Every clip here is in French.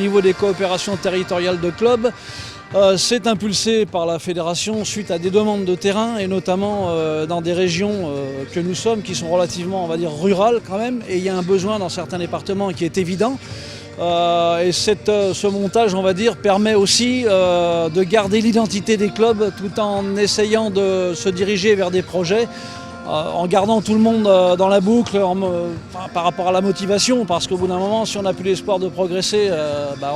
niveau des coopérations territoriales de clubs. C'est impulsé par la fédération suite à des demandes de terrain et notamment dans des régions que nous sommes qui sont relativement, on va dire, rurales quand même, et il y a un besoin dans certains départements qui est évident. Et ce montage, on va dire, permet aussi de garder l'identité des clubs tout en essayant de se diriger vers des projets, en gardant tout le monde dans la boucle par rapport à la motivation, parce qu'au bout d'un moment, si on n'a plus l'espoir de progresser,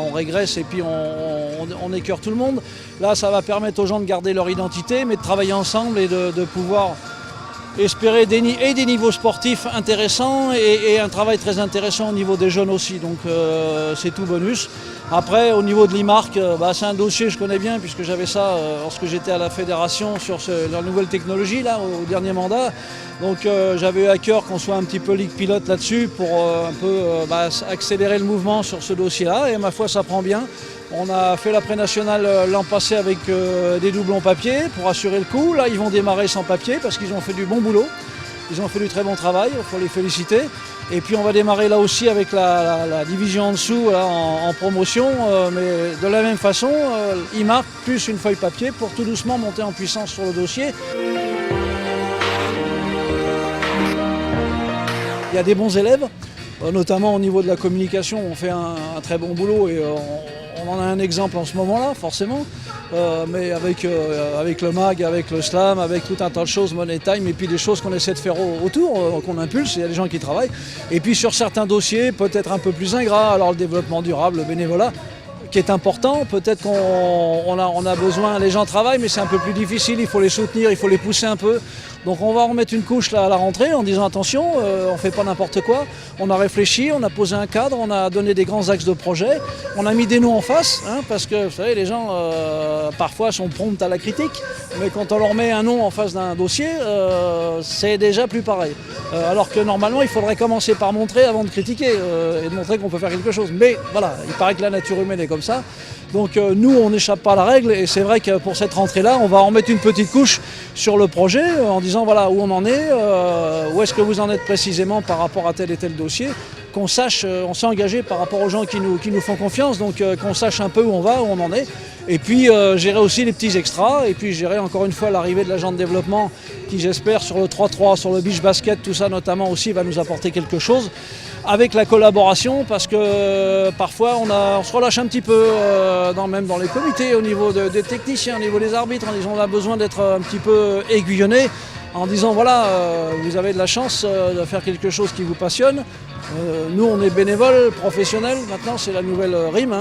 on régresse et puis on écœure tout le monde. Là, ça va permettre aux gens de garder leur identité, mais de travailler ensemble et de pouvoir espérer des niveaux sportifs intéressants et un travail très intéressant au niveau des jeunes aussi, donc c'est tout bonus. Après, au niveau de l'IMARC, c'est un dossier que je connais bien puisque j'avais ça lorsque j'étais à la fédération sur la nouvelle technologie là, au dernier mandat. Donc j'avais eu à cœur qu'on soit un petit peu ligue pilote là-dessus pour un peu accélérer le mouvement sur ce dossier-là, et ma foi ça prend bien. On a fait la pré-nationale l'an passé avec des doublons papier pour assurer le coup. Là, ils vont démarrer sans papier parce qu'ils ont fait du bon boulot. Ils ont fait du très bon travail, il faut les féliciter. Et puis on va démarrer là aussi avec la division en dessous là, en promotion, mais de la même façon, IMARC plus une feuille papier pour tout doucement monter en puissance sur le dossier. Il y a des bons élèves, notamment au niveau de la communication, on fait un très bon boulot et on en a un exemple en ce moment-là, forcément, mais avec le MAG, avec le SLAM, avec tout un tas de choses, Money Time, et puis des choses qu'on essaie de faire autour, qu'on impulse, il y a des gens qui travaillent. Et puis sur certains dossiers, peut-être un peu plus ingrats, alors le développement durable, le bénévolat, qui est important, peut-être qu'on a besoin, les gens travaillent, mais c'est un peu plus difficile, il faut les soutenir, il faut les pousser un peu. Donc on va en remettre une couche là à la rentrée en disant attention, on ne fait pas n'importe quoi. On a réfléchi, on a posé un cadre, on a donné des grands axes de projet, on a mis des noms en face, parce que vous savez, les gens parfois sont prompts à la critique, mais quand on leur met un nom en face d'un dossier, c'est déjà plus pareil. Alors que normalement il faudrait commencer par montrer avant de critiquer et de montrer qu'on peut faire quelque chose. Mais voilà, il paraît que la nature humaine est comme ça. Donc nous, on n'échappe pas à la règle, et c'est vrai que pour cette rentrée-là, on va en mettre une petite couche sur le projet en disant voilà où on en est, où est-ce que vous en êtes précisément par rapport à tel et tel dossier, qu'on sache, on s'est engagé par rapport aux gens qui nous font confiance, donc qu'on sache un peu où on va, où on en est, et puis gérer aussi les petits extras, et puis gérer encore une fois l'arrivée de l'agent de développement qui, j'espère, sur le 3-3, sur le beach basket, tout ça notamment aussi, va nous apporter quelque chose. Avec la collaboration, parce que parfois on se relâche un petit peu, même dans les comités, au niveau des techniciens, au niveau des arbitres, en disant on a besoin d'être un petit peu aiguillonné, en disant voilà, vous avez de la chance de faire quelque chose qui vous passionne. Nous on est bénévoles, professionnels, maintenant c'est la nouvelle rime.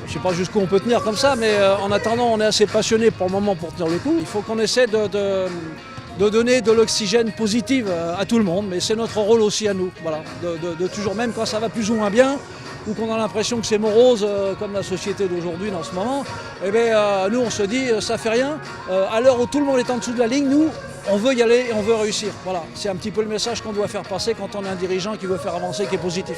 Je ne sais pas jusqu'où on peut tenir comme ça, mais en attendant on est assez passionnés pour le moment pour tenir le coup. Il faut qu'on essaie de donner de l'oxygène positive à tout le monde, mais c'est notre rôle aussi à nous, voilà, de toujours, même quand ça va plus ou moins bien, ou qu'on a l'impression que c'est morose, comme la société d'aujourd'hui dans ce moment, nous on se dit ça fait rien, à l'heure où tout le monde est en dessous de la ligne, nous on veut y aller et on veut réussir. Voilà, c'est un petit peu le message qu'on doit faire passer quand on a un dirigeant qui veut faire avancer, qui est positif.